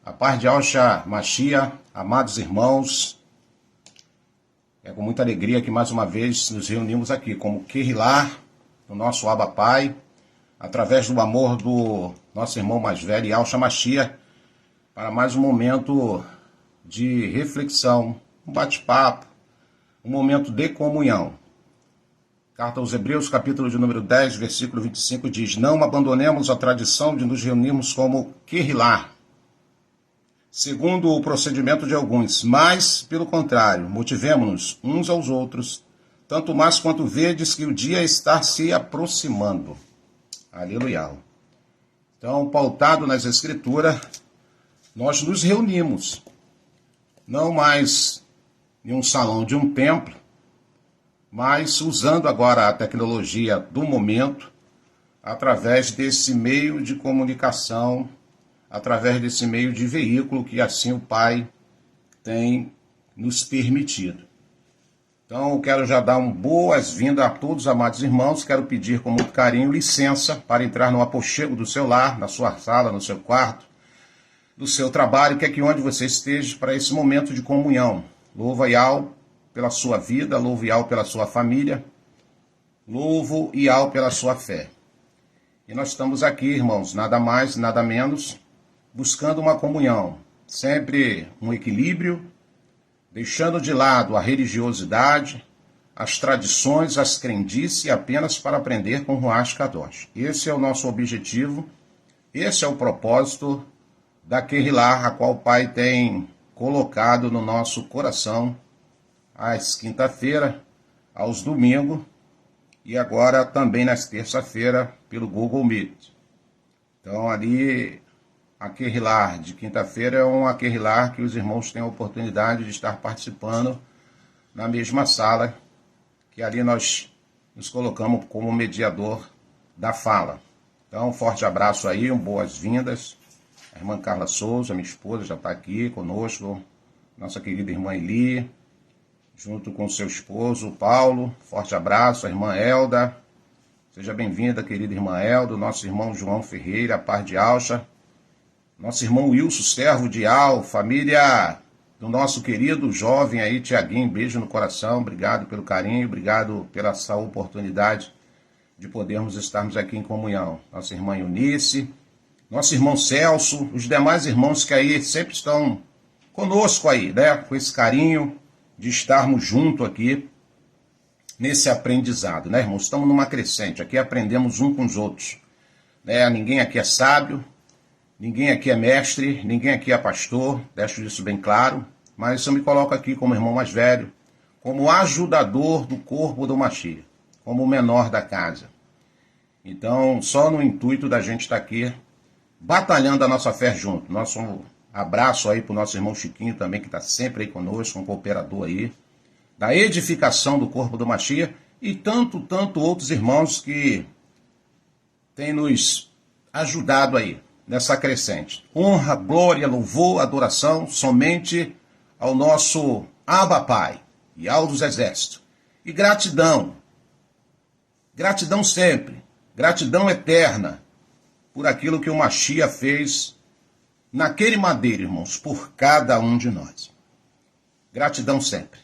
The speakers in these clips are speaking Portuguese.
A paz de Yahshua Mashiach, amados irmãos, é com muita alegria que mais uma vez nos reunimos aqui como Kehillah, o nosso Abba Pai, através do amor do nosso irmão mais velho, Yahshua Mashiach, para mais um momento de reflexão, um bate-papo, um momento de comunhão. Carta aos Hebreus, capítulo de número 10, versículo 25, diz: não abandonemos a tradição de nos reunirmos como Kehillah, segundo o procedimento de alguns, mas, pelo contrário, motivemo-nos uns aos outros, tanto mais quanto vedes que o dia está se aproximando. Aleluia. Então, pautado nas Escrituras, nós nos reunimos, não mais em um salão de um templo, mas usando agora a tecnologia do momento, através desse meio de comunicação, através desse meio de veículo que assim o Pai tem nos permitido. Então, eu quero já dar boas-vindas a todos, amados irmãos. Quero pedir com muito carinho licença para entrar no apochego do seu lar, na sua sala, no seu quarto, do seu trabalho, quer que onde você esteja, para esse momento de comunhão. Louva Yahweh pela sua vida, louvo Yahweh pela sua família, louvo Yahweh pela sua fé. E nós estamos aqui, irmãos, nada mais, nada menos, buscando uma comunhão, sempre um equilíbrio, deixando de lado a religiosidade, as tradições, as crendices, apenas para aprender com Ruach Kadosh. Esse é o nosso objetivo, esse é o propósito da Kehillah, a qual o Pai tem colocado no nosso coração às quinta-feira, aos domingos e agora também nas terça-feira pelo Google Meet. Então ali a Kehillah de quinta-feira é uma Kehillah que os irmãos têm a oportunidade de estar participando na mesma sala, que ali nós nos colocamos como mediador da fala. Então um forte abraço aí, boas-vindas. A irmã Carla Souza, minha esposa, já está aqui conosco, nossa querida irmã Eli, junto com seu esposo, Paulo. Forte abraço, a irmã Elda. Seja bem-vinda, querida irmã Elda. Nosso irmão João Ferreira, a paz de Yahshua. Nosso irmão Wilson, servo de Yahweh. Família do nosso querido jovem aí, Tiaguinho. Beijo no coração. Obrigado pelo carinho. Obrigado pela essa oportunidade de podermos estarmos aqui em comunhão. Nossa irmã Eunice. Nosso irmão Celso. Os demais irmãos que aí sempre estão conosco aí, né? Com esse carinho de estarmos juntos aqui nesse aprendizado, né, irmãos? Estamos numa crescente, aqui aprendemos um com os outros, né? Ninguém aqui é sábio, ninguém aqui é mestre, ninguém aqui é pastor, deixo isso bem claro, mas eu me coloco aqui como irmão mais velho, como ajudador do corpo do Mashiach, como o menor da casa. Então, só no intuito da gente estar aqui batalhando a nossa fé junto. Nosso abraço aí para o nosso irmão Chiquinho também, que está sempre aí conosco, um cooperador aí, da edificação do corpo do Mashiach, e tanto outros irmãos que têm nos ajudado aí, nessa crescente. Honra, glória, louvor, adoração, somente ao nosso Abba Pai, e ao dos exércitos. E gratidão sempre, gratidão eterna, por aquilo que o Mashiach fez naquele madeiro, irmãos, por cada um de nós. Gratidão sempre.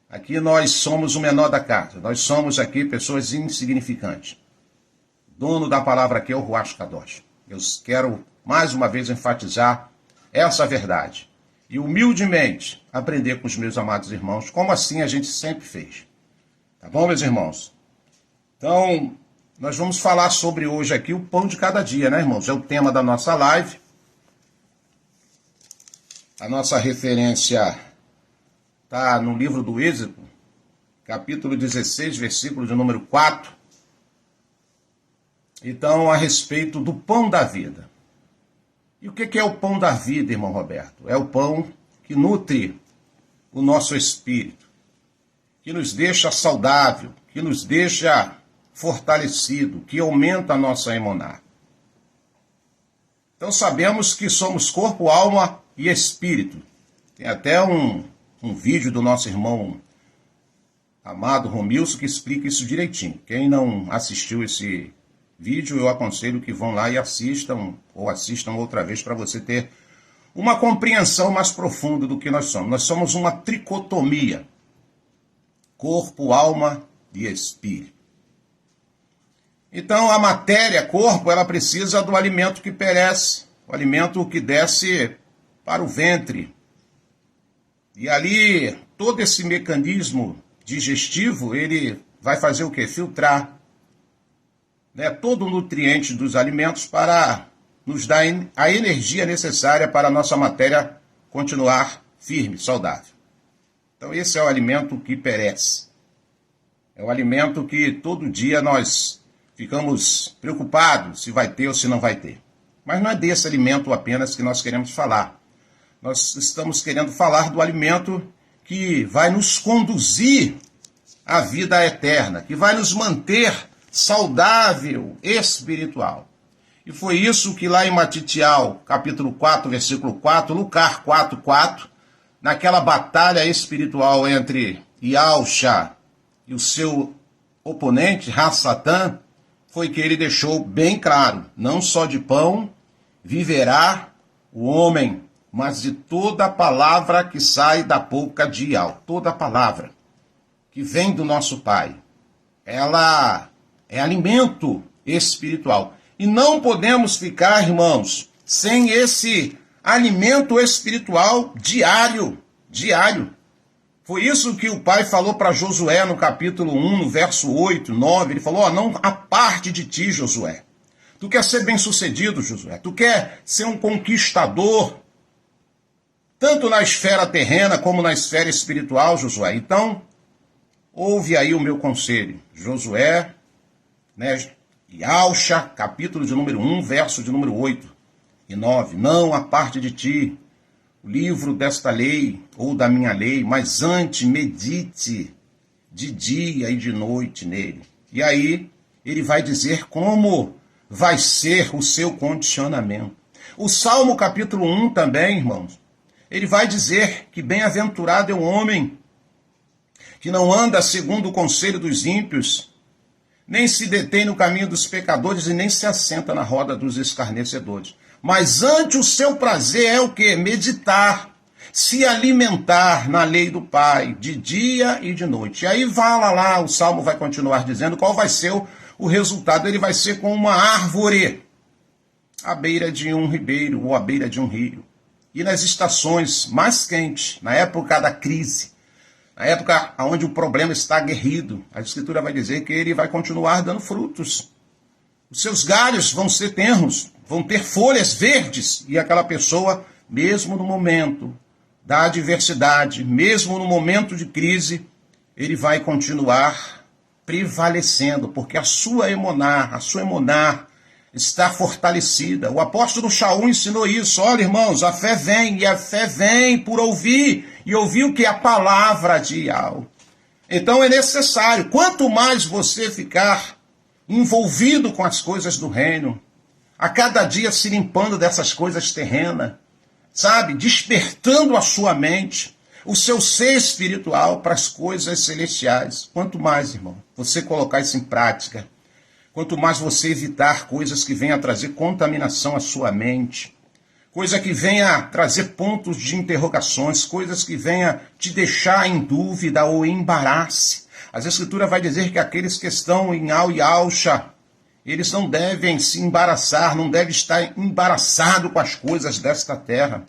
Aqui nós somos o menor da casa. Nós somos aqui pessoas insignificantes. Dono da palavra aqui é o Ruach Kadosh. Eu quero mais uma vez enfatizar essa verdade. E humildemente aprender com os meus amados irmãos, como assim a gente sempre fez. Tá bom, meus irmãos? Então, nós vamos falar sobre hoje aqui o pão de cada dia, né, irmãos? É o tema da nossa live. A nossa referência está no livro do Êxodo, capítulo 16, versículo de número 4. Então, a respeito do pão da vida. E o que é o pão da vida, irmão Roberto? É o pão que nutre o nosso espírito, que nos deixa saudável, que nos deixa fortalecido, que aumenta a nossa emuná. Então, sabemos que somos corpo, alma e espírito. Tem até um vídeo do nosso irmão amado Romilson que explica isso direitinho. Quem não assistiu esse vídeo, eu aconselho que vão lá e assistam, ou assistam outra vez para você ter uma compreensão mais profunda do que nós somos. Nós somos uma tricotomia: corpo, alma e espírito. Então a matéria, corpo, ela precisa do alimento que perece, o alimento que desce para o ventre. E ali, todo esse mecanismo digestivo, ele vai fazer o quê? Filtrar, né, todo o nutriente dos alimentos para nos dar a energia necessária para a nossa matéria continuar firme, saudável. Então esse é o alimento que perece. É o alimento que todo dia nós ficamos preocupados se vai ter ou se não vai ter. Mas não é desse alimento apenas que nós queremos falar. Nós estamos querendo falar do alimento que vai nos conduzir à vida eterna, que vai nos manter saudável espiritual. E foi isso que lá em Matitial, capítulo 4, versículo 4, Lucar 4, 4, naquela batalha espiritual entre Yausha e o seu oponente, Rassatã, foi que ele deixou bem claro: não só de pão viverá o homem, mas de toda a palavra que sai da boca de Yahweh. Toda a palavra que vem do nosso Pai, ela é alimento espiritual. E não podemos ficar, irmãos, sem esse alimento espiritual diário. Foi isso que o Pai falou para Josué no capítulo 1, no verso 8, 9. Ele falou: não aparte de ti, Josué. Tu quer ser bem-sucedido, Josué. Tu quer ser um conquistador, tanto na esfera terrena como na esfera espiritual, Josué. Então, ouve aí o meu conselho. Josué, né, Yausha, capítulo de número 1, verso de número 8 e 9. Não aparte de ti o livro desta lei ou da minha lei, mas antes medite de dia e de noite nele. E aí ele vai dizer como vai ser o seu condicionamento. O Salmo capítulo 1 também, irmãos, ele vai dizer que bem-aventurado é o homem que não anda segundo o conselho dos ímpios, nem se detém no caminho dos pecadores e nem se assenta na roda dos escarnecedores. Mas ante o seu prazer é o quê? Meditar, se alimentar na lei do Pai, de dia e de noite. E aí fala lá, o Salmo vai continuar dizendo qual vai ser o resultado. Ele vai ser como uma árvore à beira de um ribeiro ou à beira de um rio. E nas estações mais quentes, na época da crise, na época onde o problema está aguerrido, a Escritura vai dizer que ele vai continuar dando frutos. Os seus galhos vão ser tenros, vão ter folhas verdes, e aquela pessoa, mesmo no momento da adversidade, mesmo no momento de crise, ele vai continuar prevalecendo, porque a sua emuná está fortalecida. O apóstolo Shaul ensinou isso. Olha, irmãos, a fé vem, e a fé vem por ouvir, e ouvir o que? A palavra de Yahweh. Então é necessário, quanto mais você ficar envolvido com as coisas do reino, a cada dia se limpando dessas coisas terrenas, sabe? Despertando a sua mente, o seu ser espiritual para as coisas celestiais. Quanto mais, irmão, você colocar isso em prática, quanto mais você evitar coisas que venham a trazer contaminação à sua mente, coisa que venha trazer pontos de interrogações, coisas que venha te deixar em dúvida ou em embaraço. A Escritura vai dizer que aqueles que estão em Yausha, eles não devem se embaraçar, não devem estar embaraçados com as coisas desta terra.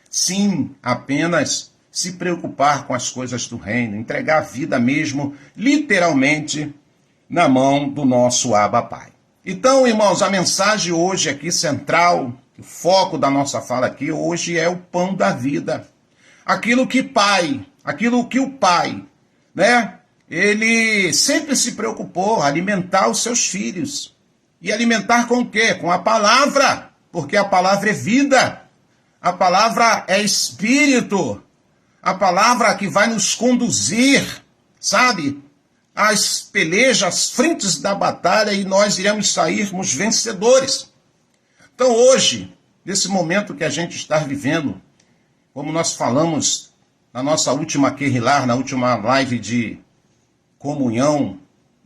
Sim, apenas se preocupar com as coisas do reino, entregar a vida mesmo, literalmente, na mão do nosso Abba Pai. Então, irmãos, a mensagem hoje aqui central, o foco da nossa fala aqui hoje é o pão da vida. Aquilo que o Pai, né? Ele sempre se preocupou alimentar os seus filhos. E alimentar com o quê? Com a palavra, porque a palavra é vida. A palavra é espírito. A palavra que vai nos conduzir, sabe? Às pelejas, às frentes da batalha, e nós iremos sairmos vencedores. Então hoje, nesse momento que a gente está vivendo, como nós falamos na nossa última Querrilar, na última live de comunhão,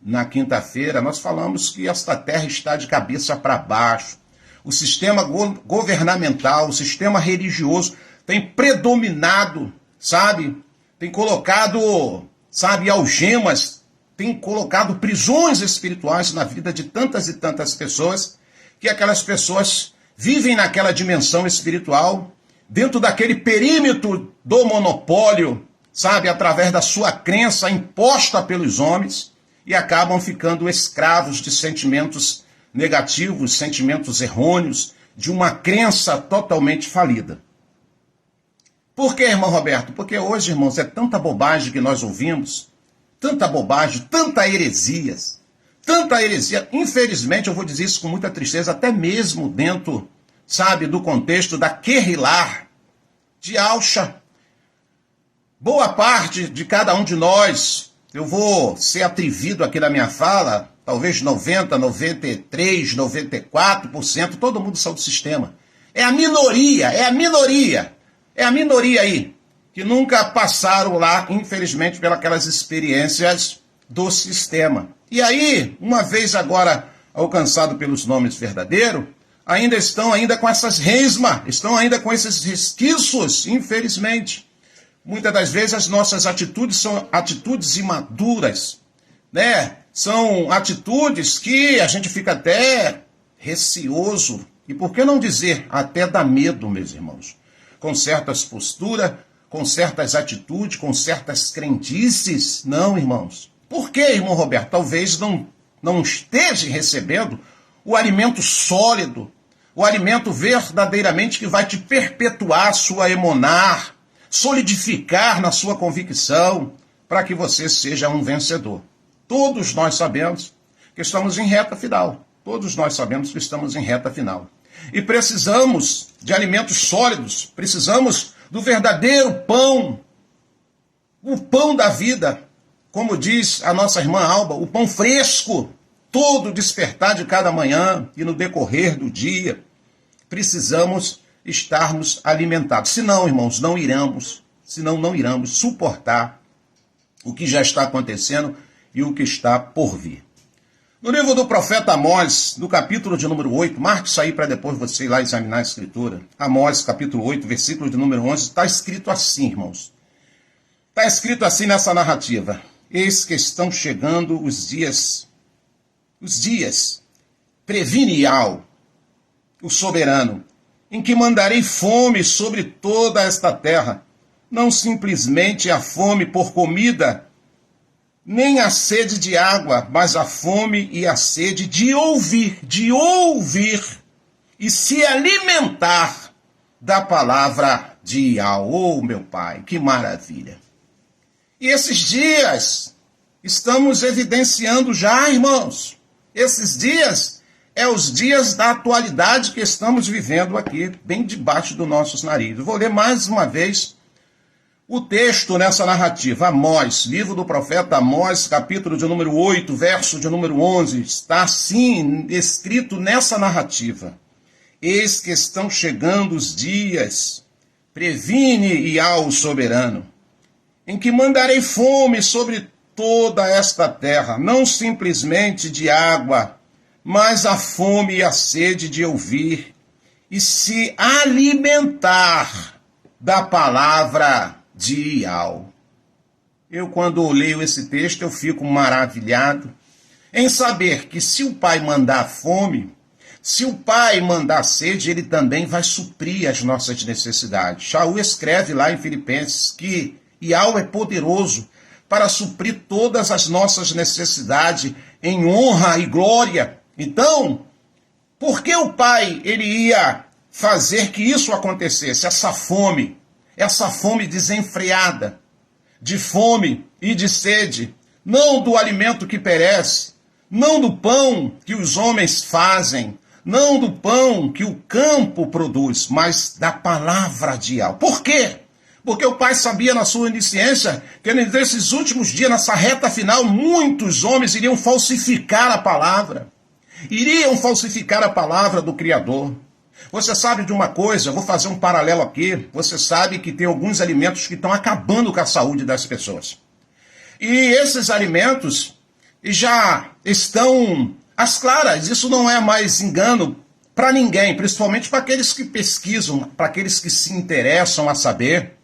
na quinta-feira, nós falamos que esta terra está de cabeça para baixo. o sistema governamental, o sistema religioso tem predominado, sabe? Tem colocado, sabe, algemas, tem colocado prisões espirituais na vida de tantas e tantas pessoas, que aquelas pessoas vivem naquela dimensão espiritual, dentro daquele perímetro do monopólio, sabe, através da sua crença imposta pelos homens, e acabam ficando escravos de sentimentos negativos, sentimentos errôneos, de uma crença totalmente falida. Por que, irmão Roberto? Porque hoje, irmãos, é tanta bobagem que nós ouvimos, tanta bobagem, tanta heresia, infelizmente eu vou dizer isso com muita tristeza, até mesmo dentro, sabe, do contexto da Querrilá, de Alcha. Boa parte de cada um de nós, eu vou ser atrevido aqui na minha fala, talvez 90, 93, 94%, todo mundo saiu do sistema. É a minoria aí, que nunca passaram lá, infelizmente, pelas experiências do sistema. E aí, uma vez agora alcançado pelos nomes verdadeiros, ainda estão com essas resmas, estão ainda com esses resquícios, infelizmente. Muitas das vezes as nossas atitudes são atitudes imaturas, né? São atitudes que a gente fica até receoso, e por que não dizer, até dá medo, meus irmãos, com certas posturas, com certas atitudes, com certas crendices. Não, irmãos. Por que, irmão Roberto? Talvez não esteja recebendo o alimento sólido, o alimento verdadeiramente que vai te perpetuar sua emunar, solidificar na sua convicção, para que você seja um vencedor. Todos nós sabemos que estamos em reta final. Todos nós sabemos que estamos em reta final. E precisamos de alimentos sólidos, precisamos do verdadeiro pão, o pão da vida, como diz a nossa irmã Alba, o pão fresco, todo despertar de cada manhã e no decorrer do dia, precisamos estarmos alimentados. Senão, irmãos, não iremos suportar o que já está acontecendo e o que está por vir. No livro do profeta Amós, no capítulo de número 8, marque isso aí para depois você ir lá examinar a escritura. Amós, capítulo 8, versículo de número 11, está escrito assim, irmãos. Está escrito assim nessa narrativa. Eis que estão chegando os dias, previne Yahweh, o soberano, em que mandarei fome sobre toda esta terra, não simplesmente a fome por comida, nem a sede de água, mas a fome e a sede de ouvir e se alimentar da palavra de Yahweh. Oh, meu Pai, que maravilha! E esses dias estamos evidenciando já, irmãos. Esses dias é os dias da atualidade que estamos vivendo aqui, bem debaixo dos nossos narizes. Vou ler mais uma vez o texto nessa narrativa, Amós, livro do profeta Amós, capítulo de número 8, verso de número 11, está assim escrito nessa narrativa. Eis que estão chegando os dias, previne Yahweh soberano, em que mandarei fome sobre toda esta terra, não simplesmente de água, mas a fome e a sede de ouvir e se alimentar da palavra de Yahweh. Eu, quando leio esse texto, eu fico maravilhado em saber que se o Pai mandar fome, se o Pai mandar sede, ele também vai suprir as nossas necessidades. Shaul escreve lá em Filipenses que Yahweh é poderoso para suprir todas as nossas necessidades em honra e glória. Então, por que o Pai ele ia fazer que isso acontecesse? Essa fome desenfreada, de fome e de sede, não do alimento que perece, não do pão que os homens fazem, não do pão que o campo produz, mas da palavra de Yahweh. Por quê? Porque o Pai sabia na sua onisciência que nesses últimos dias, nessa reta final, muitos homens iriam falsificar a palavra do Criador. Você sabe de uma coisa, eu vou fazer um paralelo aqui, você sabe que tem alguns alimentos que estão acabando com a saúde das pessoas. E esses alimentos já estão às claras, isso não é mais engano para ninguém, principalmente para aqueles que pesquisam, para aqueles que se interessam a saber.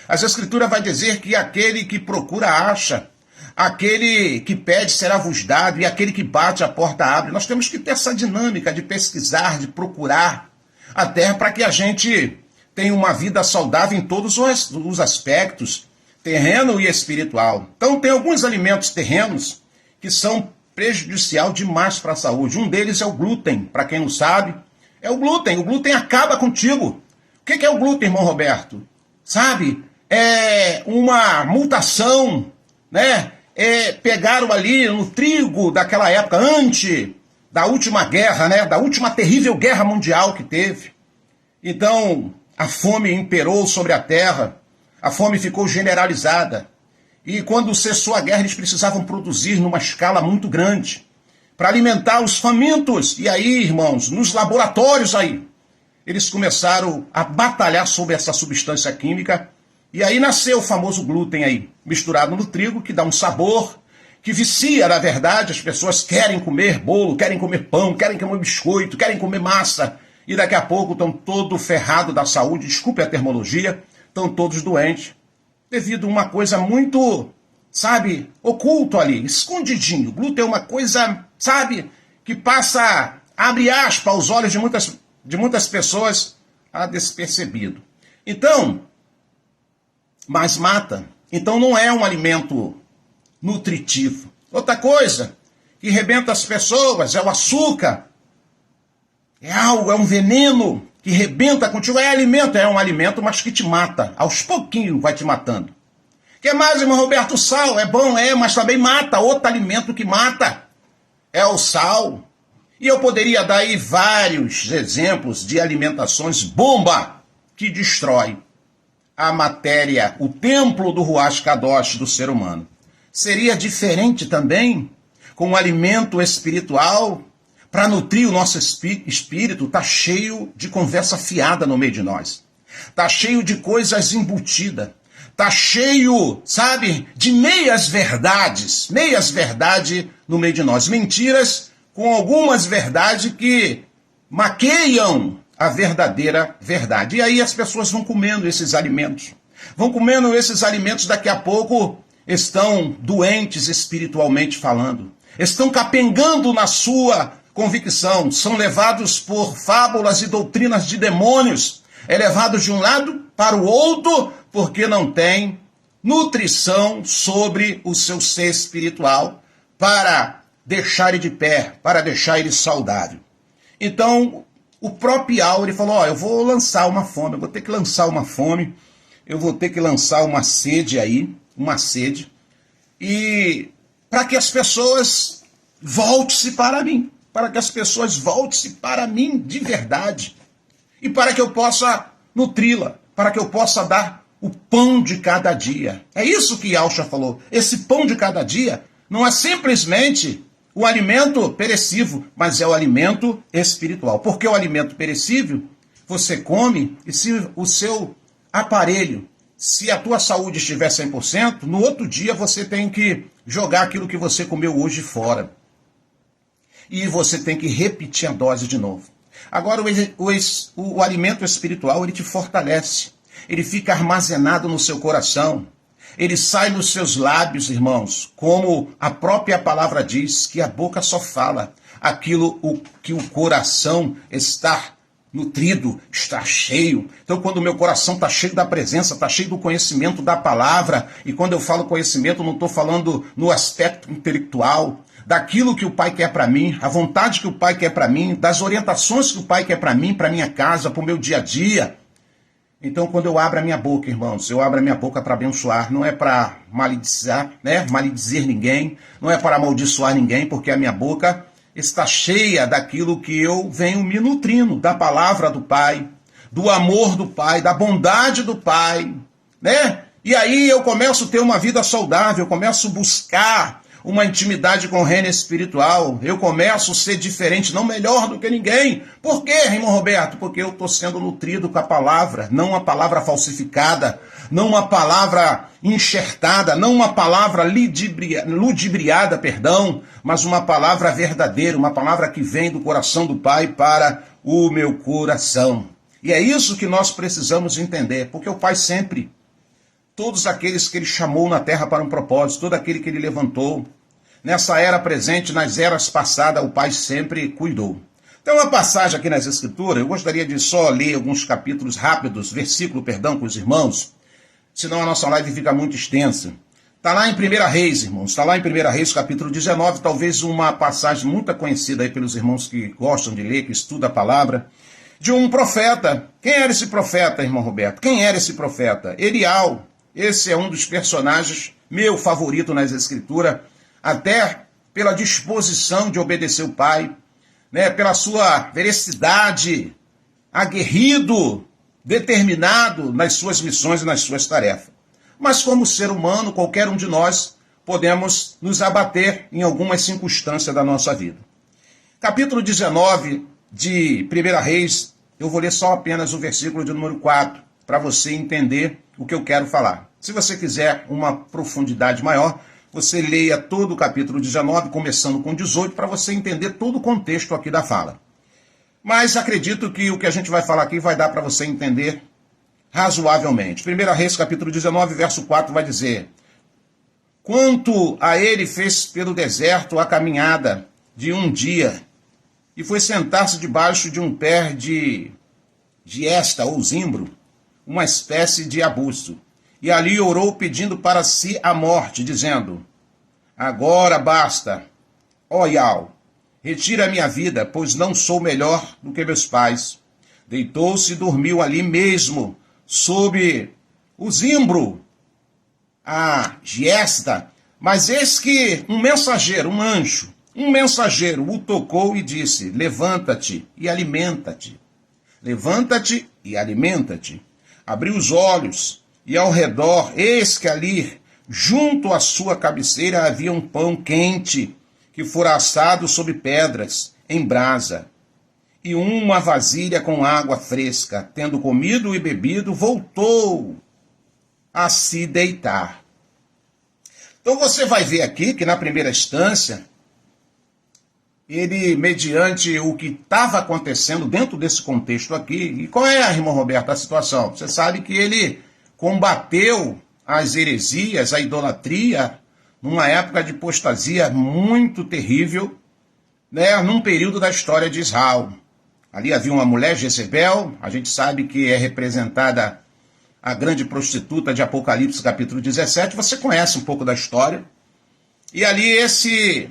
As Escrituras vai dizer que aquele que procura acha, aquele que pede será vos dado, e aquele que bate a porta abre. Nós temos que ter essa dinâmica de pesquisar, de procurar, até para que a gente tenha uma vida saudável em todos os aspectos, terreno e espiritual. Então tem alguns alimentos terrenos que são prejudicial demais para a saúde. Um deles é o glúten. Para quem não sabe, é o glúten. O glúten acaba contigo. O que é o glúten, irmão Roberto? Sabe? É uma mutação, né? Pegaram ali no trigo daquela época, antes da última guerra, né? Da última terrível guerra mundial que teve. Então, a fome imperou sobre a terra. A fome ficou generalizada. E quando cessou a guerra, eles precisavam produzir numa escala muito grande para alimentar os famintos. E aí, irmãos, nos laboratórios aí, eles começaram a batalhar sobre essa substância química. E aí nasceu o famoso glúten aí, misturado no trigo, que dá um sabor, que vicia, na verdade. As pessoas querem comer bolo, querem comer pão, querem comer biscoito, querem comer massa. E daqui a pouco estão todos ferrados da saúde, desculpe a terminologia, estão todos doentes. Devido a uma coisa muito, sabe, oculto ali, escondidinho. Glúten é uma coisa, sabe, que passa, abre aspas, aos olhos de muitas pessoas a despercebido. Então, mas mata. Então não é um alimento nutritivo. Outra coisa que rebenta as pessoas é o açúcar. É algo, é um veneno que rebenta contigo. É alimento, é um alimento, mas que te mata. Aos pouquinhos vai te matando. O que mais, irmão Roberto? Sal, é bom, mas também mata. Outro alimento que mata é o sal. E eu poderia dar aí vários exemplos de alimentações bomba que destrói a matéria, o templo do Ruach Kadosh do ser humano. Seria diferente também com o alimento espiritual. Para nutrir o nosso espírito, está cheio de conversa fiada no meio de nós. Está cheio de coisas embutidas. Está cheio, sabe, de meias-verdades no meio de nós. Mentiras com algumas verdades que maqueiam a verdadeira verdade. E aí as pessoas vão comendo esses alimentos. Daqui a pouco estão doentes espiritualmente falando. Estão capengando na sua convicção, são levados por fábulas e doutrinas de demônios, levados de um lado para o outro, porque não tem nutrição sobre o seu ser espiritual para deixar ele de pé, para deixar ele saudável. Então, o próprio Auri falou, eu vou lançar uma fome, eu vou ter que lançar uma fome, eu vou ter que lançar uma sede aí, e para que as pessoas voltem-se para mim. Para que as pessoas voltem-se para mim de verdade. E para que eu possa nutri-la. Para que eu possa dar o pão de cada dia. É isso que Yahshua falou. Esse pão de cada dia não é simplesmente o alimento perecível, mas é o alimento espiritual. Porque o alimento perecível, você come, e se o seu aparelho, se a tua saúde estiver 100%, no outro dia você tem que jogar aquilo que você comeu hoje fora. E você tem que repetir a dose de novo. Agora, o alimento espiritual, ele te fortalece. Ele fica armazenado no seu coração. Ele sai nos seus lábios, irmãos. Como a própria palavra diz, que a boca só fala aquilo que o coração está nutrido, está cheio. Então, quando o meu coração está cheio da presença, está cheio do conhecimento da palavra, e quando eu falo conhecimento, não estou falando no aspecto intelectual, daquilo que o Pai quer para mim, a vontade que o Pai quer para mim, das orientações que o Pai quer para mim, para minha casa, para o meu dia a dia. Então, quando eu abro a minha boca, irmãos, eu abro a minha boca para abençoar, não é para maldizer ninguém, não é para amaldiçoar ninguém, porque a minha boca está cheia daquilo que eu venho me nutrindo, da palavra do Pai, do amor do Pai, da bondade do Pai, né? E aí eu começo a ter uma vida saudável, eu começo a buscar uma intimidade com o reino espiritual, eu começo a ser diferente, não melhor do que ninguém. Por quê, irmão Roberto? Porque eu estou sendo nutrido com a palavra, não uma palavra falsificada, não uma palavra enxertada, não uma palavra ludibriada, mas uma palavra verdadeira, uma palavra que vem do coração do Pai para o meu coração. E é isso que nós precisamos entender, porque o Pai sempre, todos aqueles que Ele chamou na terra para um propósito, todo aquele que Ele levantou, nessa era presente, nas eras passadas, o Pai sempre cuidou. Tem uma passagem aqui nas Escrituras, eu gostaria de só ler alguns capítulos rápidos, versículo, perdão, com os irmãos, senão a nossa live fica muito extensa. Está lá em 1 Reis, irmãos, está lá em 1 Reis, capítulo 19, talvez uma passagem muito conhecida aí pelos irmãos que gostam de ler, que estudam a palavra, de um profeta. Quem era esse profeta, irmão Roberto? Quem era esse profeta? Elial. Esse é um dos personagens, meu favorito nas Escrituras, até pela disposição de obedecer o pai, né, pela sua veracidade, aguerrido, determinado nas suas missões e nas suas tarefas. Mas como ser humano, qualquer um de nós podemos nos abater em algumas circunstâncias da nossa vida. Capítulo 19 de 1 Reis, eu vou ler só apenas o versículo de número 4, para você entender o que eu quero falar. Se você quiser uma profundidade maior, você leia todo o capítulo 19, começando com 18, para você entender todo o contexto aqui da fala. Mas acredito que o que a gente vai falar aqui vai dar para você entender razoavelmente. 1 Reis, capítulo 19, verso 4, vai dizer: quanto a ele fez pelo deserto a caminhada de um dia, e foi sentar-se debaixo de um pé de esta, ou zimbro, uma espécie de arbusto. E ali orou pedindo para si a morte, dizendo: agora basta, ó Iau, retira a minha vida, pois não sou melhor do que meus pais. Deitou-se e dormiu ali mesmo, sob o zimbro, a giesta. Mas eis que um mensageiro, um anjo, um mensageiro o tocou e disse: levanta-te e alimenta-te. Levanta-te e alimenta-te. Abriu os olhos e ao redor, eis que ali, junto à sua cabeceira, havia um pão quente que fora assado sobre pedras, em brasa, e uma vasilha com água fresca. Tendo comido e bebido, voltou a se deitar. Então você vai ver aqui que na primeira instância, ele, mediante o que estava acontecendo dentro desse contexto aqui, e qual é, irmão Roberto, a situação? Você sabe que ele combateu as heresias, a idolatria, numa época de apostasia muito terrível, né, num período da história de Israel. Ali havia uma mulher, Jezebel, a gente sabe que é representada a grande prostituta de Apocalipse, capítulo 17, você conhece um pouco da história. E ali esse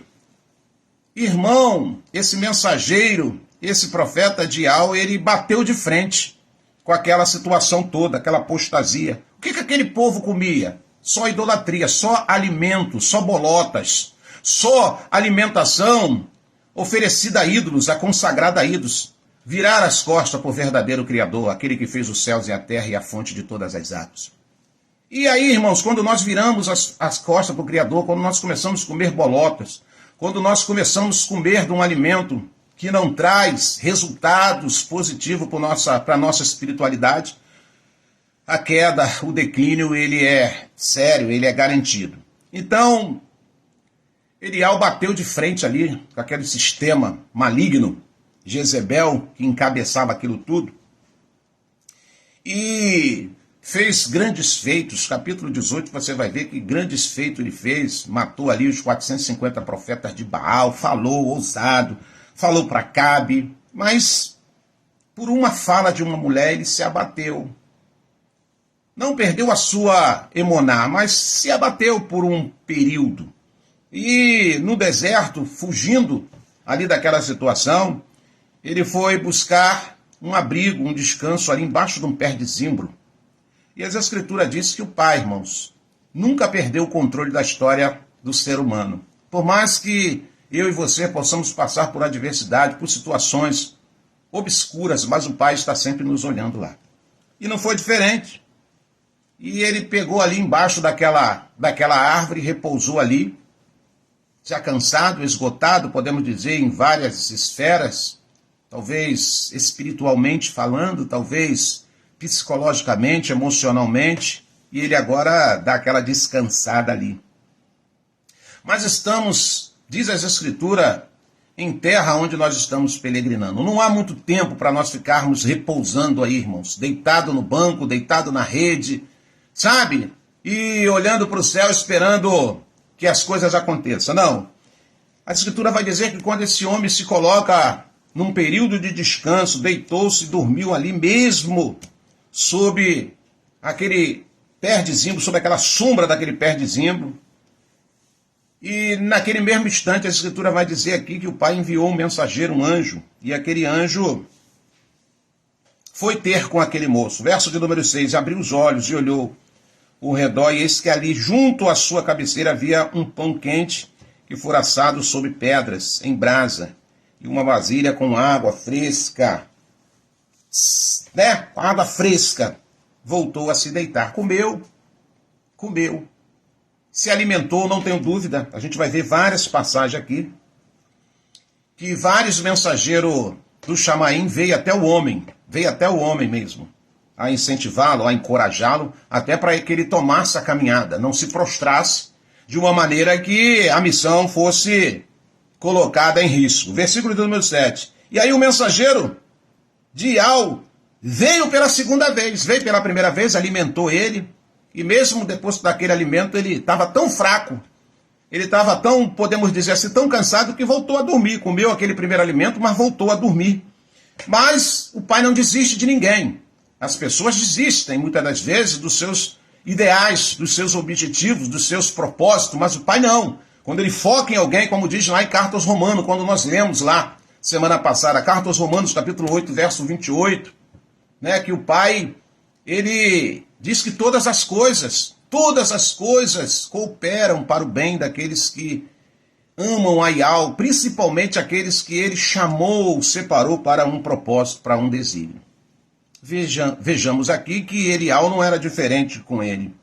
irmão, esse mensageiro, esse profeta de Iau, ele bateu de frente com aquela situação toda, aquela apostasia. O que aquele povo comia? Só idolatria, só alimento, só bolotas, só alimentação oferecida a ídolos, a consagrada a ídolos. Virar as costas para o verdadeiro Criador, aquele que fez os céus e a terra e a fonte de todas as águas. E aí, irmãos, quando nós viramos as costas para o Criador, quando nós começamos a comer bolotas, quando nós começamos a comer de um alimento que não traz resultados positivos para a nossa espiritualidade, a queda, o declínio, ele é sério, ele é garantido. Então, Elial bateu de frente ali com aquele sistema maligno, Jezebel, que encabeçava aquilo tudo, e fez grandes feitos. Capítulo 18, você vai ver que grandes feitos ele fez, matou ali os 450 profetas de Baal, falou ousado, falou para Acabe, mas por uma fala de uma mulher ele se abateu. Não perdeu a sua emuná, mas se abateu por um período. E no deserto, fugindo ali daquela situação, ele foi buscar um abrigo, um descanso ali embaixo de um pé de zimbro. E as Escrituras dizem que o Pai, irmãos, nunca perdeu o controle da história do ser humano. Por mais que eu e você possamos passar por adversidade, por situações obscuras, mas o Pai está sempre nos olhando lá. E não foi diferente. E ele pegou ali embaixo daquela árvore, repousou ali, já cansado, esgotado, podemos dizer, em várias esferas, talvez espiritualmente falando, talvez psicologicamente, emocionalmente, e ele agora dá aquela descansada ali. Mas estamos, diz as Escrituras, em terra onde nós estamos peregrinando. Não há muito tempo para nós ficarmos repousando aí, irmãos, deitado no banco, deitado na rede, sabe? E olhando para o céu esperando que as coisas aconteçam. Não. A Escritura vai dizer que quando esse homem se coloca num período de descanso, deitou-se, dormiu ali mesmo, sob aquele pé de zimbro, sob aquela sombra daquele pé de zimbro. E naquele mesmo instante a Escritura vai dizer aqui que o Pai enviou um mensageiro, um anjo, e aquele anjo foi ter com aquele moço. Verso de número 6, abriu os olhos e olhou ao redor, e eis que ali junto à sua cabeceira havia um pão quente que fora assado sobre pedras, em brasa, e uma vasilha com água fresca, com água fresca. Voltou a se deitar, comeu, se alimentou, não tenho dúvida. A gente vai ver várias passagens aqui, que vários mensageiros do Chamaim veio até o homem mesmo, a incentivá-lo, a encorajá-lo, até para que ele tomasse a caminhada, não se prostrasse, de uma maneira que a missão fosse colocada em risco. Versículo número 7. E aí o mensageiro de Ial veio pela segunda vez, veio pela primeira vez, alimentou ele, e mesmo depois daquele alimento ele estava tão fraco, ele estava tão, podemos dizer assim, tão cansado que voltou a dormir. Comeu aquele primeiro alimento, mas voltou a dormir. Mas o Pai não desiste de ninguém. As pessoas desistem muitas das vezes dos seus ideais, dos seus objetivos, dos seus propósitos, mas o Pai não. Quando ele foca em alguém, como diz lá em Carta aos Romanos, quando nós lemos lá, semana passada, Carta aos Romanos, capítulo 8, verso 28, né, que o Pai, ele diz que todas as coisas cooperam para o bem daqueles que amam a Ial, principalmente aqueles que ele chamou, separou para um propósito, para um desígnio. Vejamos aqui que Elial não era diferente com ele.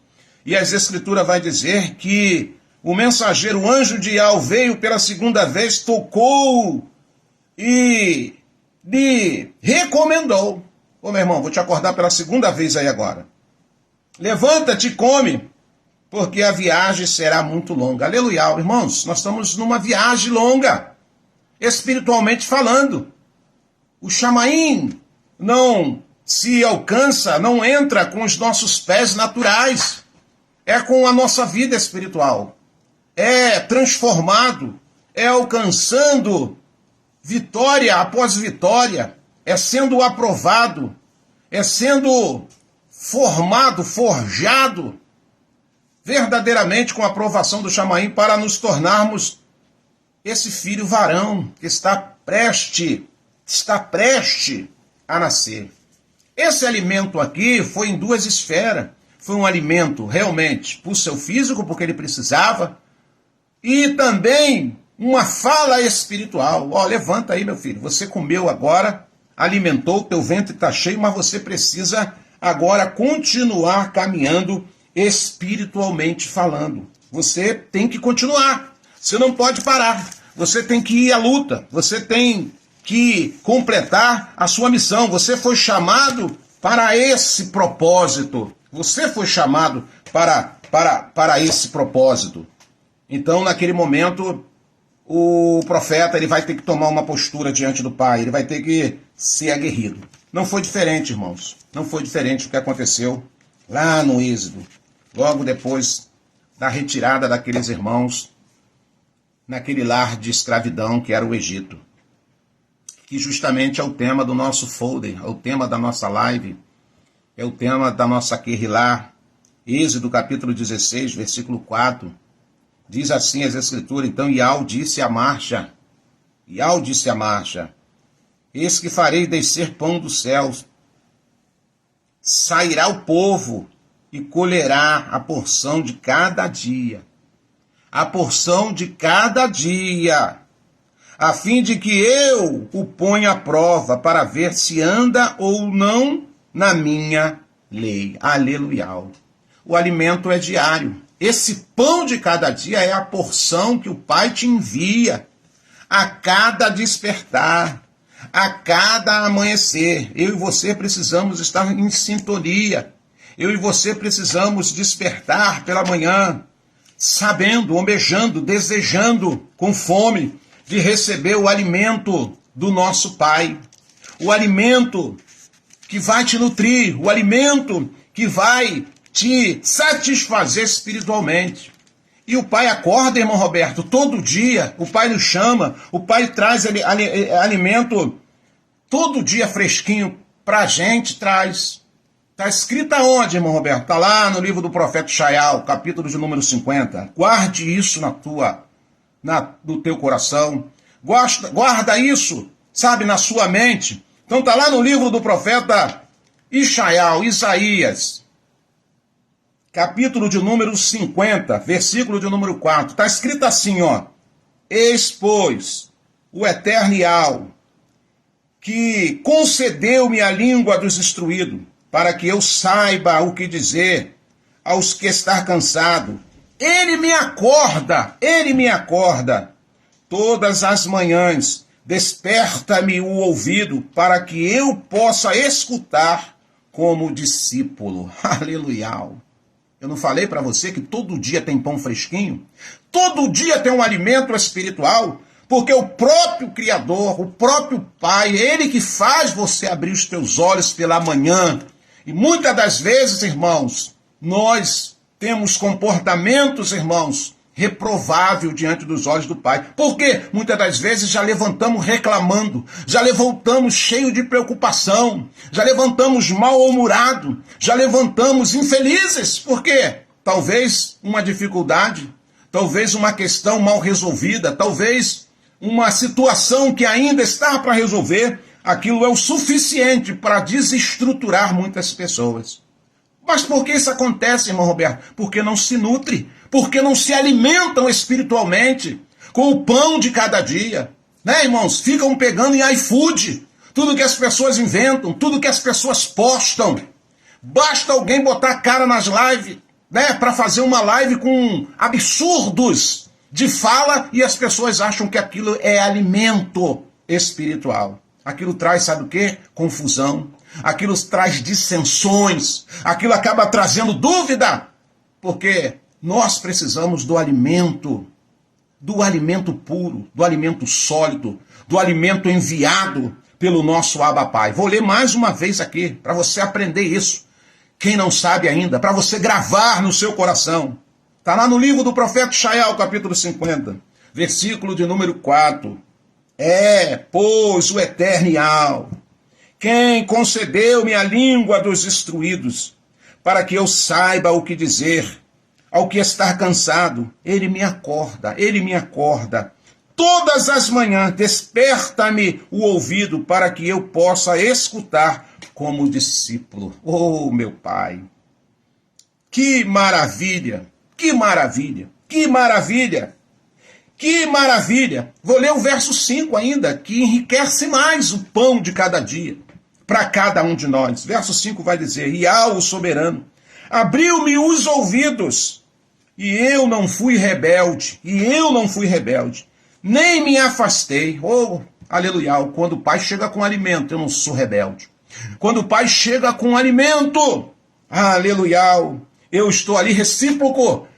E as Escrituras vai dizer que o mensageiro, o anjo de Ial, veio pela segunda vez, tocou e lhe recomendou. Ô meu irmão, vou te acordar pela segunda vez aí agora. Levanta-te e come, porque a viagem será muito longa. Aleluia, irmãos, nós estamos numa viagem longa, espiritualmente falando. O Chamaim não se alcança, não entra com os nossos pés naturais. É com a nossa vida espiritual. É transformado, é alcançando vitória após vitória, é sendo aprovado, é sendo formado, forjado, verdadeiramente com a aprovação do Chamaim para nos tornarmos esse filho varão que está preste a nascer. Esse alimento aqui foi em duas esferas. Foi um alimento realmente para o seu físico, porque ele precisava, e também uma fala espiritual. Ó, levanta aí, meu filho, você comeu agora, alimentou, o teu ventre está cheio, mas você precisa agora continuar caminhando espiritualmente falando. Você tem que continuar, você não pode parar, você tem que ir à luta, você tem que completar a sua missão. Você foi chamado para esse propósito. Você foi chamado para esse propósito. Então, naquele momento, o profeta ele vai ter que tomar uma postura diante do Pai. Ele vai ter que ser aguerrido. Não foi diferente, irmãos. Não foi diferente o que aconteceu lá no Êxodo. Logo depois da retirada daqueles irmãos naquele lar de escravidão que era o Egito. Que justamente é o tema do nosso folder, é o tema da nossa live, é o tema da nossa Querrilá. Êxodo capítulo 16, versículo 4, diz assim as Escrituras: então Ial disse à marcha, eis que farei descer pão dos céus, sairá o povo e colherá a porção de cada dia, a fim de que eu o ponha à prova para ver se anda ou não na minha lei. Aleluia. O alimento é diário. Esse pão de cada dia é a porção que o Pai te envia a cada despertar, a cada amanhecer. Eu e você precisamos estar em sintonia. Eu e você precisamos despertar pela manhã, sabendo, almejando, desejando, com fome, de receber o alimento do nosso Pai, o alimento que vai te nutrir, o alimento que vai te satisfazer espiritualmente. E o Pai acorda, irmão Roberto, todo dia, o Pai nos chama, o Pai traz alimento todo dia fresquinho para a gente, traz. Está escrito aonde, irmão Roberto? Está lá no livro do profeta Ishaiah, capítulo de número 50. Guarde isso no teu coração. Guarda isso, sabe, na sua mente. Então está lá no livro do profeta Isaías, capítulo de número 50, versículo de número 4. Está escrito assim, ó. Eis, pois, o Eternial, que concedeu-me a língua dos instruídos, para que eu saiba o que dizer aos que estão cansados. Ele me acorda todas as manhãs, desperta-me o ouvido, para que eu possa escutar como discípulo. Aleluia. Eu não falei para você que todo dia tem pão fresquinho? Todo dia tem um alimento espiritual? Porque o próprio Criador, o próprio Pai, ele que faz você abrir os teus olhos pela manhã. E muitas das vezes, irmãos, nós temos comportamentos, irmãos, reprovável diante dos olhos do Pai. Porque muitas das vezes já levantamos reclamando, já levantamos cheio de preocupação, já levantamos mal-humorado, já levantamos infelizes. Por quê? Talvez uma dificuldade, talvez uma questão mal resolvida, talvez uma situação que ainda está para resolver. Aquilo é o suficiente para desestruturar muitas pessoas. Mas por que isso acontece, irmão Roberto? Porque não se nutre, porque não se alimentam espiritualmente com o pão de cada dia. Né, irmãos? Ficam pegando em iFood tudo que as pessoas inventam, tudo que as pessoas postam. Basta alguém botar a cara nas lives, né, para fazer uma live com absurdos de fala e as pessoas acham que aquilo é alimento espiritual. Aquilo traz, sabe o quê? Confusão. Aquilo traz dissensões. Aquilo acaba trazendo dúvida. Porque nós precisamos do alimento puro, do alimento sólido, do alimento enviado pelo nosso Abba Pai. Vou ler mais uma vez aqui, para você aprender isso. Quem não sabe ainda, para você gravar no seu coração. Está lá no livro do profeta Ishaiah, capítulo 50, versículo de número 4. Pois o Eternial, quem concedeu-me a língua dos instruídos, para que eu saiba o que dizer ao que está cansado. Ele me acorda. Todas as manhãs, desperta-me o ouvido, para que eu possa escutar como discípulo. Oh, meu Pai, que maravilha, que maravilha, que maravilha. Que maravilha! Vou ler o verso 5 ainda, que enriquece mais o pão de cada dia, para cada um de nós. Verso 5 vai dizer, Iá, o soberano, abriu-me os ouvidos, e eu não fui rebelde, nem me afastei. Oh, aleluia, quando o Pai chega com alimento, eu não sou rebelde. Quando o Pai chega com alimento, aleluia, eu estou ali recíproco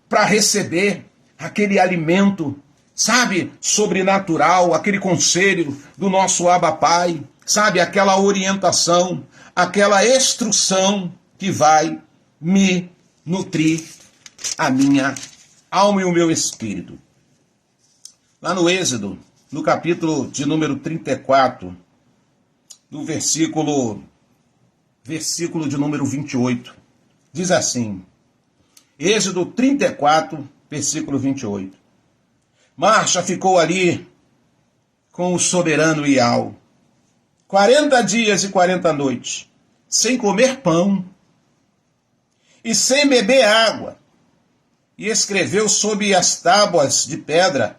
para receber aquele alimento, sabe, sobrenatural, aquele conselho do nosso Abba Pai, sabe, aquela orientação, aquela instrução que vai me nutrir a minha alma e o meu espírito. Lá no Êxodo, no capítulo de número 34, no versículo de número 28, diz assim, Êxodo 34, versículo 28. Marcha ficou ali com o soberano Iau, 40 dias e 40 noites, sem comer pão e sem beber água, e escreveu sobre as tábuas de pedra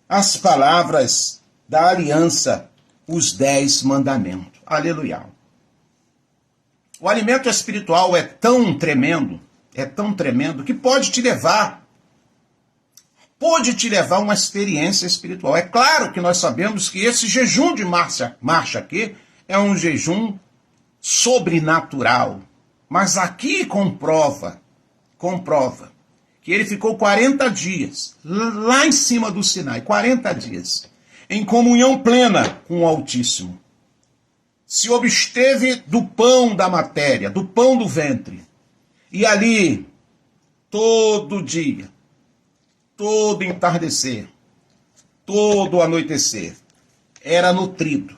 as palavras da aliança, os 10 mandamentos. Aleluia. O alimento espiritual é tão tremendo que pode te levar a uma experiência espiritual. É claro que nós sabemos que esse jejum de marcha aqui é um jejum sobrenatural. Mas aqui comprova que ele ficou 40 dias, lá em cima do Sinai, 40 dias, em comunhão plena com o Altíssimo. Se absteve do pão da matéria, do pão do ventre. E ali, todo dia, todo entardecer, todo anoitecer, era nutrido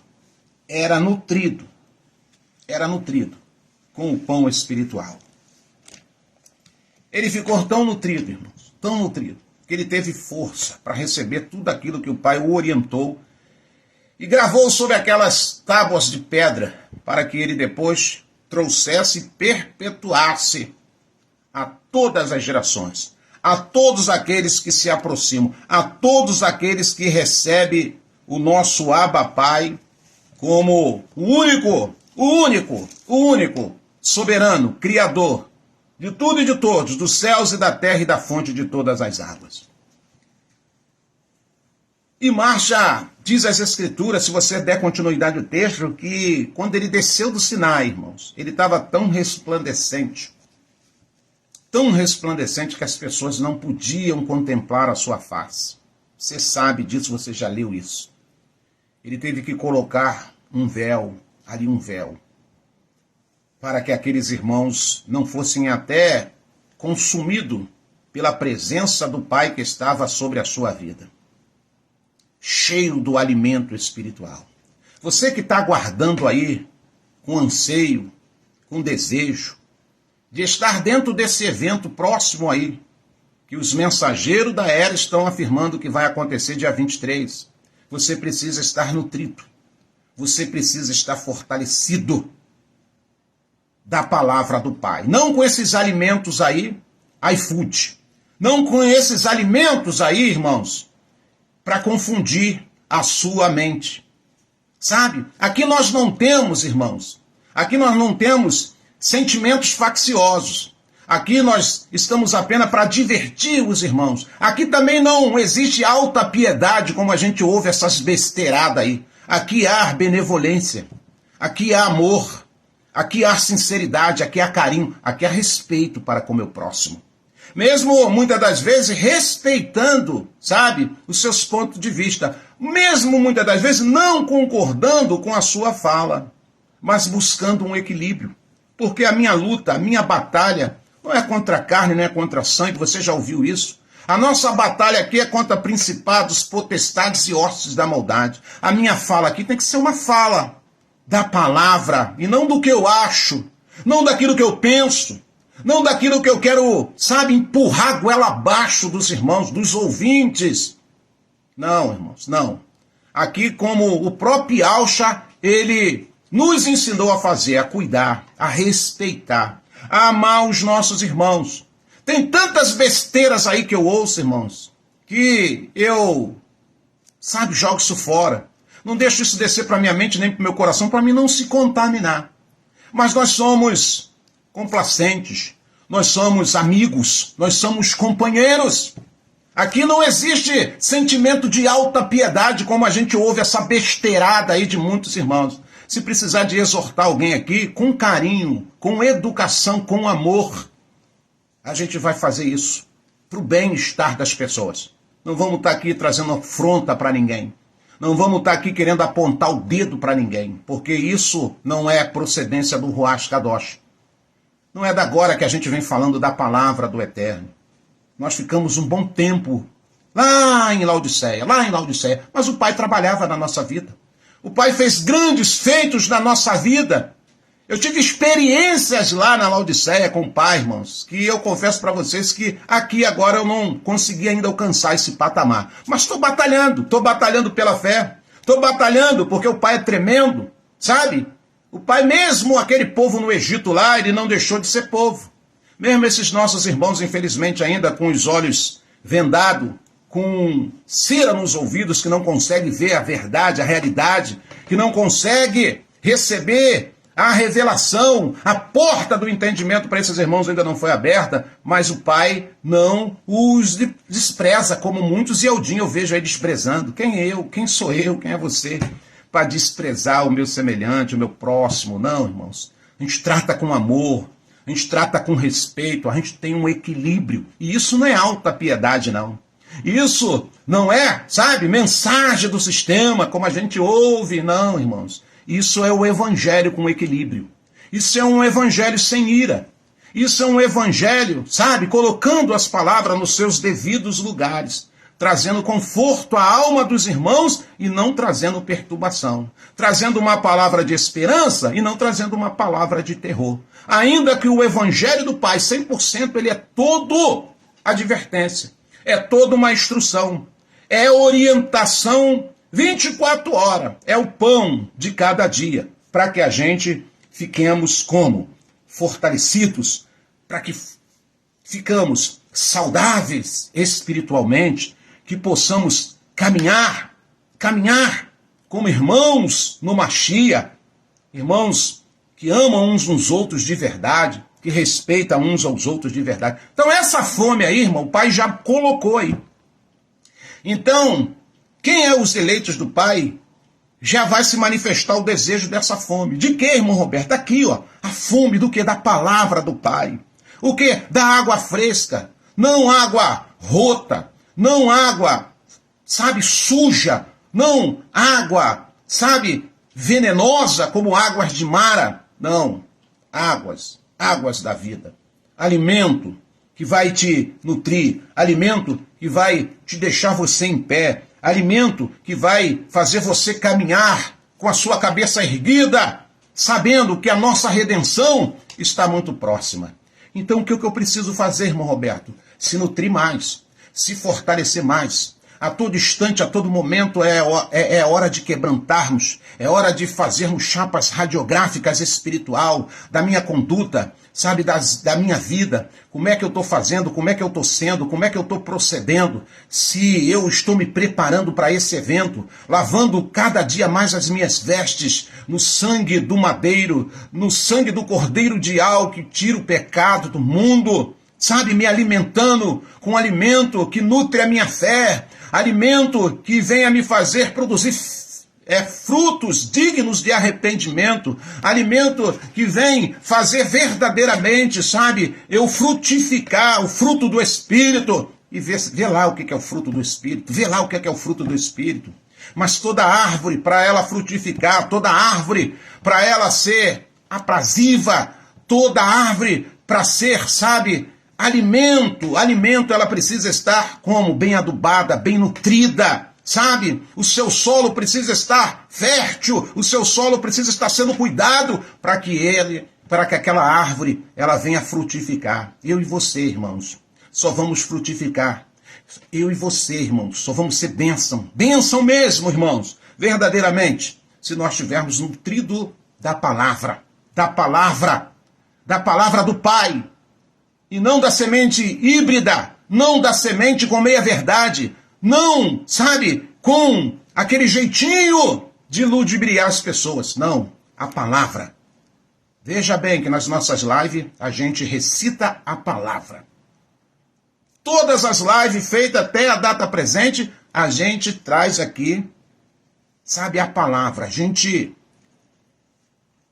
com o pão espiritual. Ele ficou tão nutrido, irmãos, tão nutrido, que ele teve força para receber tudo aquilo que o Pai o orientou e gravou sobre aquelas tábuas de pedra para que ele depois trouxesse e perpetuasse a todas as gerações, a todos aqueles que se aproximam, a todos aqueles que recebem o nosso Abba Pai como o único, soberano, criador de tudo e de todos, dos céus e da terra e da fonte de todas as águas. E marcha, diz as Escrituras, se você der continuidade ao texto, que quando ele desceu do Sinai, irmãos, ele estava tão resplandecente que as pessoas não podiam contemplar a sua face. Você sabe disso, você já leu isso. Ele teve que colocar um véu, para que aqueles irmãos não fossem até consumidos pela presença do Pai que estava sobre a sua vida. Cheio do alimento espiritual. Você que está aguardando aí, com anseio, com desejo, de estar dentro desse evento próximo aí, que os mensageiros da era estão afirmando que vai acontecer dia 23. Você precisa estar nutrido. Você precisa estar fortalecido da palavra do Pai. Não com esses alimentos aí, iFood. Não com esses alimentos aí, irmãos, para confundir a sua mente. Sabe? Aqui nós não temos, irmãos, sentimentos facciosos. Aqui nós estamos apenas para divertir os irmãos. Aqui também não existe alta piedade, como a gente ouve essas besteiradas aí. Aqui há benevolência, aqui há amor, aqui há sinceridade, aqui há carinho, aqui há respeito para com o meu próximo. Mesmo, muitas das vezes, respeitando, sabe, os seus pontos de vista. Mesmo, muitas das vezes, não concordando com a sua fala, mas buscando um equilíbrio. Porque a minha luta, a minha batalha, não é contra a carne, não é contra sangue, você já ouviu isso? A nossa batalha aqui é contra principados, potestades e hostes da maldade. A minha fala aqui tem que ser uma fala da palavra, e não do que eu acho, não daquilo que eu penso, não daquilo que eu quero, sabe, empurrar a goela abaixo dos irmãos, dos ouvintes. Não, irmãos, não. Aqui, como o próprio Alcha, ele nos ensinou a fazer, a cuidar, a respeitar, a amar os nossos irmãos. Tem tantas besteiras aí que eu ouço, irmãos, que eu, sabe, jogo isso fora. Não deixo isso descer para minha mente nem para o meu coração, para mim não se contaminar. Mas nós somos complacentes, nós somos amigos, nós somos companheiros. Aqui não existe sentimento de alta piedade, como a gente ouve essa besteirada aí de muitos irmãos. Se precisar de exortar alguém aqui, com carinho, com educação, com amor, a gente vai fazer isso para o bem-estar das pessoas. Não vamos estar aqui trazendo afronta para ninguém. Não vamos estar aqui querendo apontar o dedo para ninguém, porque isso não é procedência do Ruach Kadosh. Não é da agora que a gente vem falando da palavra do Eterno. Nós ficamos um bom tempo lá em Laodiceia, mas o Pai trabalhava na nossa vida. O Pai fez grandes feitos na nossa vida. Eu tive experiências lá na Laodiceia com o Pai, irmãos, que eu confesso para vocês que aqui agora eu não consegui ainda alcançar esse patamar. Mas estou batalhando pela fé, estou batalhando porque o Pai é tremendo, sabe? O Pai, mesmo aquele povo no Egito lá, ele não deixou de ser povo. Mesmo esses nossos irmãos, infelizmente, ainda com os olhos vendados, com cera nos ouvidos, que não consegue ver a verdade, a realidade, que não consegue receber a revelação, a porta do entendimento para esses irmãos ainda não foi aberta, mas o Pai não os despreza, como muitos, e Eldinho eu vejo aí desprezando. Quem é eu? Quem sou eu? Quem é você? Para desprezar o meu semelhante, o meu próximo. Não, irmãos. A gente trata com amor, a gente trata com respeito, a gente tem um equilíbrio. E isso não é alta piedade, não. Isso não é, sabe, mensagem do sistema, como a gente ouve, não, irmãos. Isso é o evangelho com equilíbrio. Isso é um evangelho sem ira. Isso é um evangelho, sabe, colocando as palavras nos seus devidos lugares, trazendo conforto à alma dos irmãos e não trazendo perturbação, trazendo uma palavra de esperança e não trazendo uma palavra de terror. Ainda que o evangelho do Pai, 100%, ele é todo advertência, é toda uma instrução, é orientação 24 horas, é o pão de cada dia, para que a gente fiquemos como? Fortalecidos, para que ficamos saudáveis espiritualmente, que possamos caminhar como irmãos no Machia, irmãos que amam uns nos outros de verdade, que respeitam uns aos outros de verdade. Então essa fome aí, irmão, o Pai já colocou aí. Então, quem é os eleitos do Pai, já vai se manifestar o desejo dessa fome. De que, irmão Roberto? Aqui, ó, a fome do que? Da palavra do Pai. O que? Da água fresca, não água rota, não água, sabe, suja, não água, sabe, venenosa como águas de Mara. Não, águas da vida. Alimento que vai te nutrir, alimento que vai te deixar você em pé, alimento que vai fazer você caminhar com a sua cabeça erguida, sabendo que a nossa redenção está muito próxima. Então o que eu preciso fazer, irmão Roberto? Se nutrir mais, se fortalecer mais. A todo instante, a todo momento é hora de quebrantarmos, é hora de fazermos chapas radiográficas espiritual, da minha conduta, sabe, da minha vida, como é que eu estou fazendo, como é que eu estou sendo, como é que eu estou procedendo, se eu estou me preparando para esse evento, lavando cada dia mais as minhas vestes no sangue do madeiro, no sangue do cordeiro de Al que tira o pecado do mundo, sabe, me alimentando com alimento que nutre a minha fé, alimento que venha me fazer produzir frutos dignos de arrependimento, alimento que vem fazer verdadeiramente, sabe, eu frutificar o fruto do Espírito, e vê lá o que é o fruto do Espírito, vê lá o que é o fruto do Espírito. Mas toda árvore, para ela frutificar, toda árvore, para ela ser aprazível, toda árvore, para ser, sabe, alimento, ela precisa estar como? Bem adubada, bem nutrida, sabe? O seu solo precisa estar fértil, o seu solo precisa estar sendo cuidado para que aquela árvore, ela venha frutificar. Eu e você, irmãos, só vamos frutificar. Eu e você, irmãos, só vamos ser bênção. Bênção mesmo, irmãos, verdadeiramente, se nós estivermos nutridos da palavra do Pai. E não da semente híbrida, não da semente com meia-verdade, não, sabe, com aquele jeitinho de ludibriar as pessoas. Não, a palavra. Veja bem que nas nossas lives a gente recita a palavra. Todas as lives feitas até a data presente, a gente traz aqui, sabe, a palavra. A gente,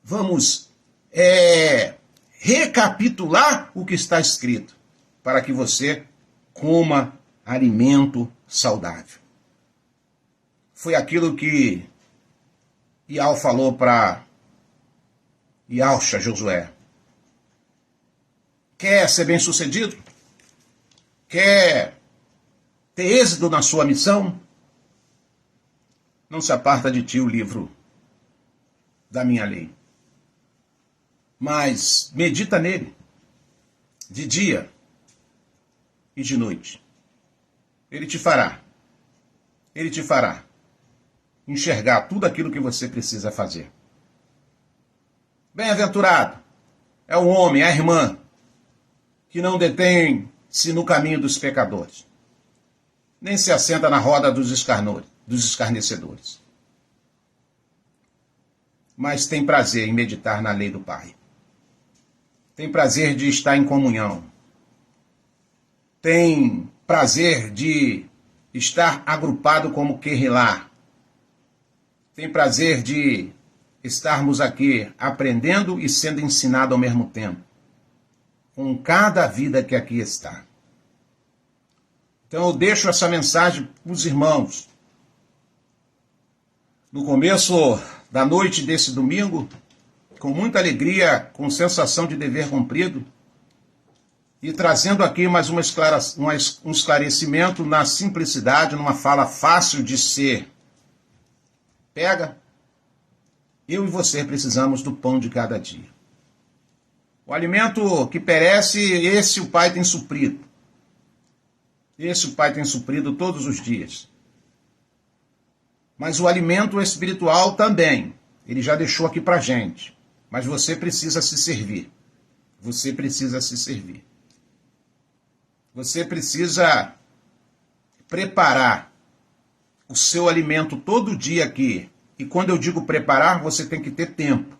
vamos, recapitular o que está escrito, para que você coma alimento saudável. Foi aquilo que Ial falou para Ialcha, Josué. Quer ser bem-sucedido? Quer ter êxito na sua missão? Não se aparta de ti o livro da minha lei, mas medita nele, de dia e de noite. Ele te fará enxergar tudo aquilo que você precisa fazer. Bem-aventurado é o homem, a irmã, que não detém-se no caminho dos pecadores, nem se assenta na roda dos escarnecedores, mas tem prazer em meditar na lei do Pai. Tem prazer de estar em comunhão. Tem prazer de estar agrupado como Querrilá. Tem prazer de estarmos aqui aprendendo e sendo ensinado ao mesmo tempo. com cada vida que aqui está. Então eu deixo essa mensagem para os irmãos. No começo da noite desse domingo, com muita alegria, com sensação de dever cumprido, e trazendo aqui mais um esclarecimento na simplicidade, numa fala fácil de ser pega, eu e você precisamos do pão de cada dia. O alimento que perece, esse o Pai tem suprido. Esse o Pai tem suprido todos os dias. Mas o alimento espiritual também, ele já deixou aqui pra gente. Mas você precisa se servir. Você precisa se servir. Você precisa preparar o seu alimento todo dia aqui. E quando eu digo preparar, você tem que ter tempo.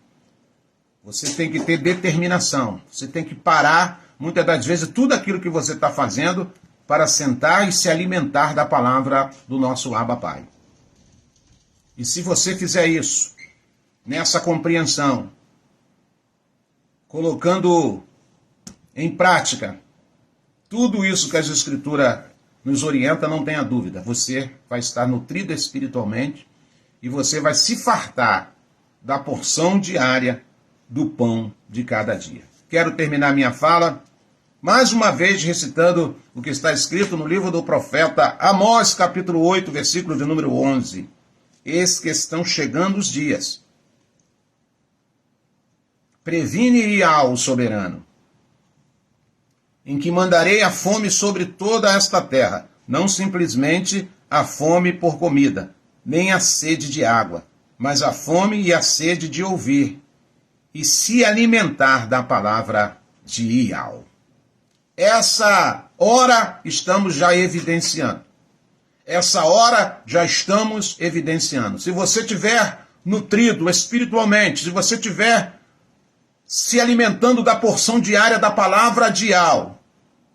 Você tem que ter determinação. Você tem que parar, muitas das vezes, tudo aquilo que você está fazendo para sentar e se alimentar da palavra do nosso Abba Pai. E se você fizer isso, nessa compreensão, colocando em prática tudo isso que as Escrituras nos orienta, não tenha dúvida, você vai estar nutrido espiritualmente e você vai se fartar da porção diária do pão de cada dia. Quero terminar minha fala, mais uma vez recitando o que está escrito no livro do profeta Amós, capítulo 8, versículo de número 11. Eis que estão chegando os dias. Previne-a o soberano, em que mandarei a fome sobre toda esta terra, não simplesmente a fome por comida, nem a sede de água, mas a fome e a sede de ouvir, e se alimentar da palavra de Ial. Essa hora estamos já evidenciando. Essa hora já estamos evidenciando. Se você tiver nutrido espiritualmente, se você tiver se alimentando da porção diária da palavra de Ial,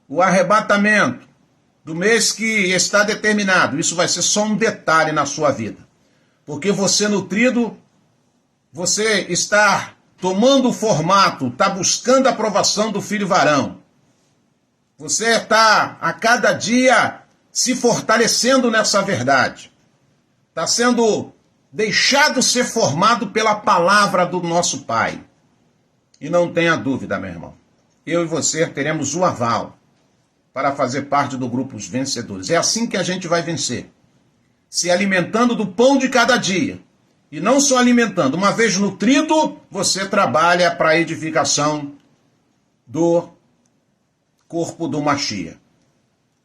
o arrebatamento do mês que está determinado, isso vai ser só um detalhe na sua vida. Porque você nutrido, você está tomando o formato, está buscando a aprovação do filho varão. Você está a cada dia se fortalecendo nessa verdade. Está sendo deixado ser formado pela palavra do nosso Pai. E não tenha dúvida, meu irmão, eu e você teremos o aval para fazer parte do grupo Os Vencedores. É assim que a gente vai vencer. Se alimentando do pão de cada dia. E não só alimentando. Uma vez nutrido, você trabalha para a edificação do corpo do Mashiach.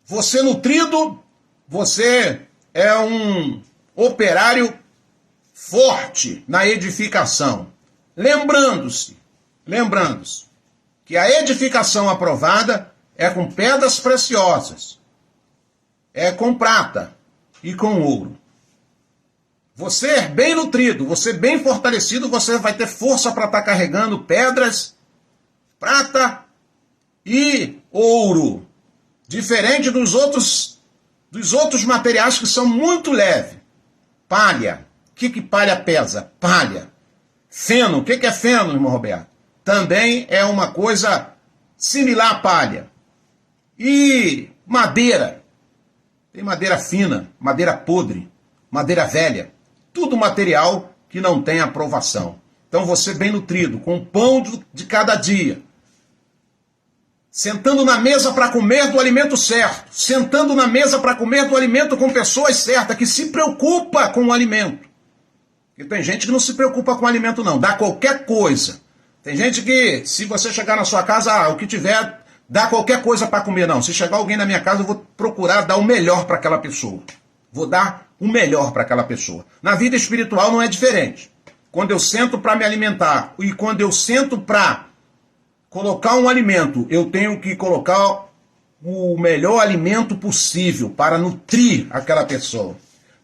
Você nutrido, você é um operário forte na edificação. Lembrando-se que a edificação aprovada é com pedras preciosas, é com prata e com ouro. Você é bem nutrido, você é bem fortalecido, você vai ter força para estar carregando pedras, prata e ouro. Diferente dos outros materiais que são muito leves. Palha. O que palha pesa? Palha. Feno. O que é feno, irmão Roberto? Também é uma coisa similar à palha. E madeira. Tem madeira fina, madeira podre, madeira velha. Tudo material que não tem aprovação. Então você bem nutrido, com o pão de cada dia. Sentando na mesa para comer do alimento certo. Sentando na mesa para comer do alimento com pessoas certas, que se preocupa com o alimento. Porque tem gente que não se preocupa com o alimento não, dá qualquer coisa. Tem gente que, se você chegar na sua casa, o que tiver, dá qualquer coisa para comer. Não, se chegar alguém na minha casa, eu vou procurar dar o melhor para aquela pessoa. Vou dar o melhor para aquela pessoa. Na vida espiritual não é diferente. Quando eu sento para me alimentar e quando eu sento para colocar um alimento, eu tenho que colocar o melhor alimento possível para nutrir aquela pessoa.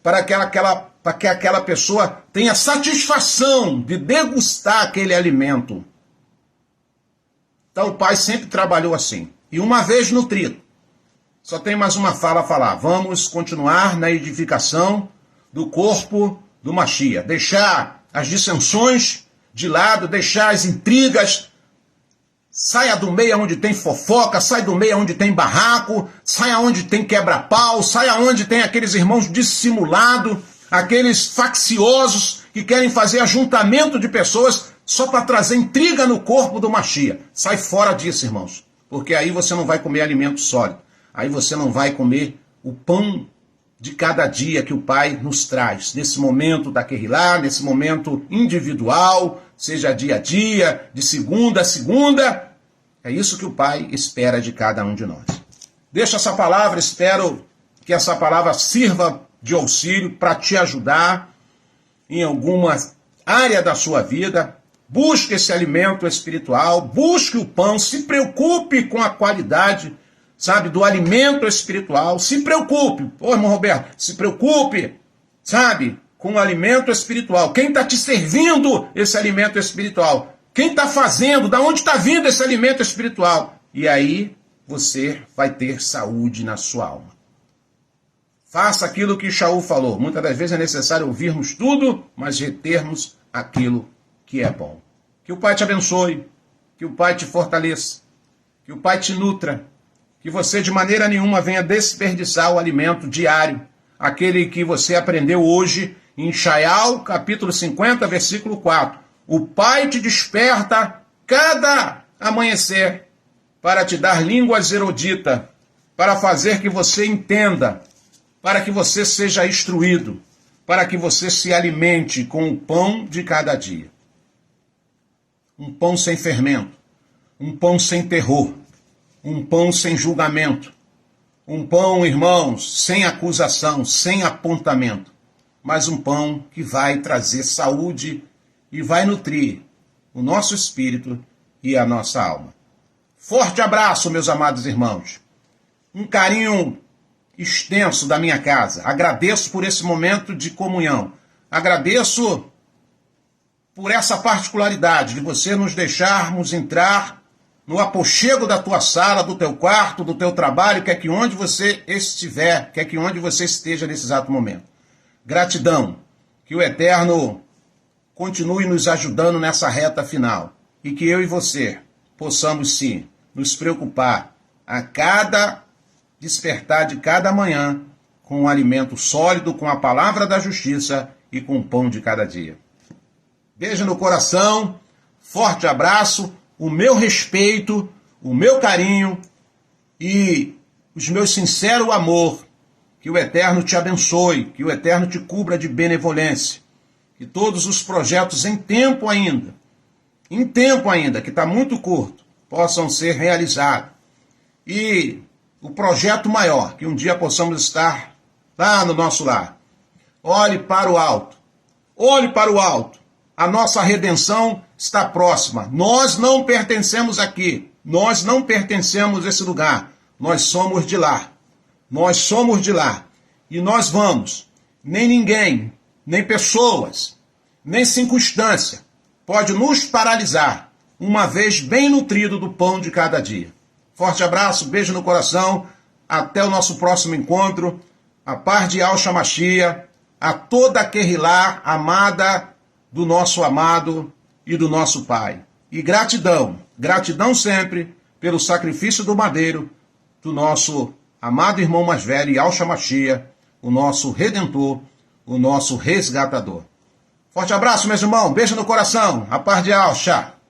Para que aquela pessoa tenha satisfação de degustar aquele alimento. Então o Pai sempre trabalhou assim. E uma vez nutrido, só tem mais uma fala a falar. Vamos continuar na edificação do corpo do Mashiach. Deixar as dissensões de lado, deixar as intrigas, Saia do meio onde tem fofoca, sai do meio onde tem barraco, saia onde tem quebra-pau, saia onde tem aqueles irmãos dissimulados, aqueles facciosos que querem fazer ajuntamento de pessoas só para trazer intriga no corpo do Mashiach. Sai fora disso, irmãos, porque aí você não vai comer alimento sólido, aí você não vai comer o pão de cada dia que o Pai nos traz, nesse momento da Kehilá, nesse momento individual, seja dia a dia, de segunda a segunda. É isso que o Pai espera de cada um de nós. Deixa essa palavra, espero que essa palavra sirva de auxílio para te ajudar em alguma área da sua vida. Busque esse alimento espiritual, busque o pão, se preocupe com a qualidade, sabe, do alimento espiritual. Se preocupe, irmão Roberto, se preocupe, sabe, com o alimento espiritual. Quem está te servindo esse alimento espiritual? Quem está fazendo? Da onde está vindo esse alimento espiritual? E aí você vai ter saúde na sua alma. Faça aquilo que Shaul falou. Muitas das vezes é necessário ouvirmos tudo, mas retermos aquilo que é bom. Que o Pai te abençoe, que o Pai te fortaleça, que o Pai te nutra, que você de maneira nenhuma venha desperdiçar o alimento diário, aquele que você aprendeu hoje em Yeshayahu, capítulo 50, versículo 4. O Pai te desperta cada amanhecer para te dar línguas eruditas, para fazer que você entenda, para que você seja instruído, para que você se alimente com o pão de cada dia. Um pão sem fermento, um pão sem terror, um pão sem julgamento, um pão, irmãos, sem acusação, sem apontamento, mas um pão que vai trazer saúde e vai nutrir o nosso espírito e a nossa alma. Forte abraço, meus amados irmãos. Um carinho extenso da minha casa. Agradeço por esse momento de comunhão. Agradeço por essa particularidade de você nos deixarmos entrar no apochego da tua sala, do teu quarto, do teu trabalho, quer que onde você estiver, quer que onde você esteja nesse exato momento. Gratidão. Que o Eterno continue nos ajudando nessa reta final. E que eu e você possamos, sim, nos preocupar a cada despertar de cada manhã com um alimento sólido, com a palavra da justiça e com o pão de cada dia. Beijo no coração, forte abraço, o meu respeito, o meu carinho e os meus sinceros amor. Que o Eterno te abençoe, que o Eterno te cubra de benevolência. Que todos os projetos em tempo ainda, que está muito curto, possam ser realizados. E o projeto maior, que um dia possamos estar lá no nosso lar. Olhe para o alto. Olhe para o alto. A nossa redenção está próxima. Nós não pertencemos aqui. Nós não pertencemos a esse lugar. Nós somos de lá. Nós somos de lá. E nós vamos. Nem ninguém, nem pessoas, nem circunstância pode nos paralisar, uma vez bem nutrido do pão de cada dia. Forte abraço, beijo no coração. Até o nosso próximo encontro. A paz de Yahshua Mashiach, a toda a Kehilá amada do nosso amado e do nosso Pai. E gratidão, gratidão sempre pelo sacrifício do madeiro do nosso amado irmão mais velho, Yahshua Mashiach, o nosso Redentor, o nosso resgatador. Forte abraço, meus irmãos. Beijo no coração. A paz de Yahshua.